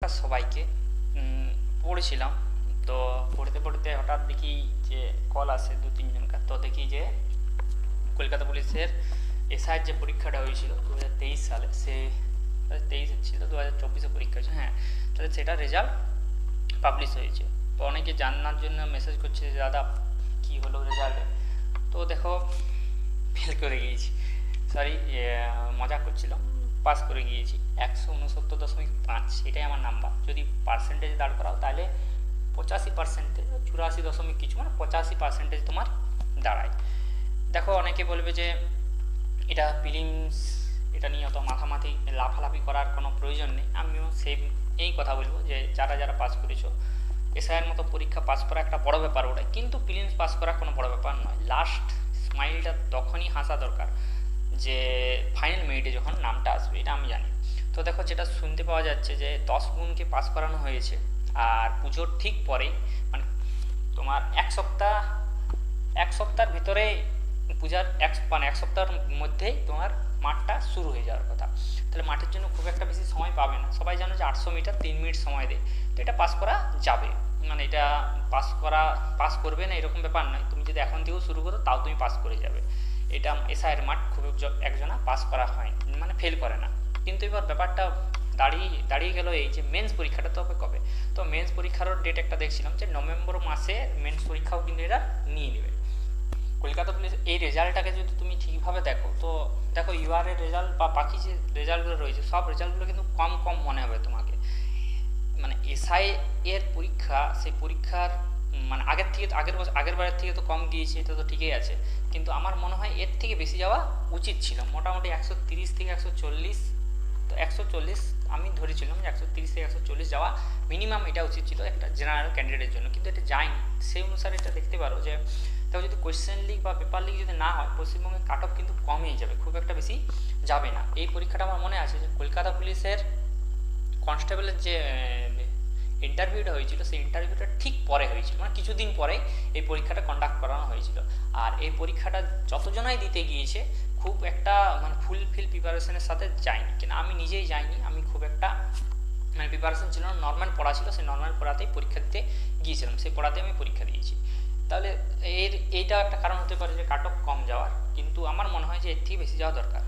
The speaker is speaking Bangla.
নমস্কার সবাইকে। পড়েছিলাম, তো পড়তে পড়তে হঠাৎ দেখি যে কল আসে দু তিনজনকার, তো দেখি যে কলকাতা পুলিশের এসআইয়ের যে পরীক্ষাটা হয়েছিল 2023 সালে, সে 2023 ছিল, 2024-এ পরীক্ষা হয়েছে, হ্যাঁ, তাহলে সেটা রেজাল্ট পাবলিশ হয়েছে। তো অনেকে জানার জন্য মেসেজ করছে যে দাদা কী হলো রেজাল্টে। তো দেখো, ফেল করে গিয়েছি, সরি, মজা করছিলাম, পাস করে গিয়েছি 169.5, এটাই আমার নাম্বার। যদি পার্সেন্টেজ দাঁড় করাও তাহলে 85%, 84 দশমিক কিছু, মানে 85% তোমার দাঁড়ায়। দেখো, অনেকে বলবে যে এটা প্রিলিমস, এটা নিয়ে অত মাথামাথি লাফালাফি করার কোনো প্রয়োজন নেই। আমিও এই কথা বলবো যে যারা যারা পাস করেছো, এসআইয়ের মতো পরীক্ষা পাস করা একটা বড় ব্যাপার ওটাই, কিন্তু প্রিলিমস পাস করা কোনো বড় ব্যাপার নয়। লাস্ট স্মাইলটা তখনই হাসা দরকার যে ফাইনাল মেরিটে যখন নামটা আসবে, এটা আমি জানি। তো দেখো, যেটা শুনতে পাওয়া যাচ্ছে যে 10 গুণকে পাস করানো হয়েছে, আর পুজোর ঠিক পরেই, মানে তোমার এক সপ্তাহের ভিতরে পূজার এক সপ্তাহের মধ্যেই তোমার মাঠটা শুরু হয়ে যাওয়ার কথা। তাহলে মাঠের জন্য খুব একটা বেশি সময় পাবে না। সবাই জানো যে 800 মিটার 3 মিনিট সময় দেয়, তো এটা পাস করা যাবে। মানে এটা পাস করবে না এরকম ব্যাপার নয়, তুমি যদি এখন থেকেও শুরু করো তাও তুমি পাস করে যাবে। এটা এসআইয়ের মাঠ খুব একজনা পাস করা হয়, মানে ফেল করে না। কিন্তু এবার ব্যাপারটা দাঁড়িয়ে গেল এই যে মেন্স পরীক্ষাটা তো হবে কবে। তো মেন্স পরীক্ষারও ডেট একটা দেখছিলাম যে নভেম্বর মাসে মেন্স পরীক্ষাও কিন্তু এরা নিয়ে নেবে। কলকাতা পুলিশ এই রেজাল্টটাকে যদি তুমি ঠিকভাবে দেখো, তো দেখো ইউআরের রেজাল্ট বা বাকি যে রেজাল্টগুলো রয়েছে, সব রেজাল্টগুলো কিন্তু কম কম মনে হবে তোমাকে। মানে এসআই এর পরীক্ষা, সেই পরীক্ষার মানে আগের বারের থেকে তো কম গিয়েছে, এটা তো ঠিকই আছে, কিন্তু আমার মনে হয় এর থেকে বেশি যাওয়া উচিত ছিল। মোটামুটি 130 থেকে 140, তো 140 আমি ধরেছিলাম যে 130 থেকে 140 যাওয়া মিনিমাম, এটা উচিত ছিল একটা জেনারেল ক্যান্ডিডেটের জন্য, কিন্তু এটা যায়নি। সেই অনুসারে এটা দেখতে পারো যে দেখো, যদি কোয়েশ্চেন লিক বা পেপার লিক যদি না হয়, পশ্চিমবঙ্গের কাট অফ কিন্তু কমেই যাবে, খুব একটা বেশি যাবে না। এই পরীক্ষাটা আমার মনে আছে যে কলকাতা পুলিশের কনস্টেবলের যে ইন্টারভিউটা হয়েছিল, সেই ইন্টারভিউটা ঠিক পরে হয়েছিল, মানে কিছুদিন পরে এই পরীক্ষাটা কন্ডাক্ট করানো হয়েছিল। আর এই পরীক্ষাটা যতজনাই দিতে গিয়েছে খুব একটা মানে ফুলফিল প্রিপারেশনের সাথে যায়নি, কিন্তু আমি নিজেই যাইনি, আমি খুব একটা মানে প্রিপারেশন ছিল না, নর্মাল পড়া ছিল, সেই নর্মাল পড়াতেই পরীক্ষা দিতে গিয়েছিলাম, সেই পড়াতেই আমি পরীক্ষা দিয়েছি। তাহলে এইটা একটা কারণ হতে পারে যে কাট অফ কম যাওয়ার, কিন্তু আমার মনে হয় যে এর থেকে বেশি যাওয়া দরকার।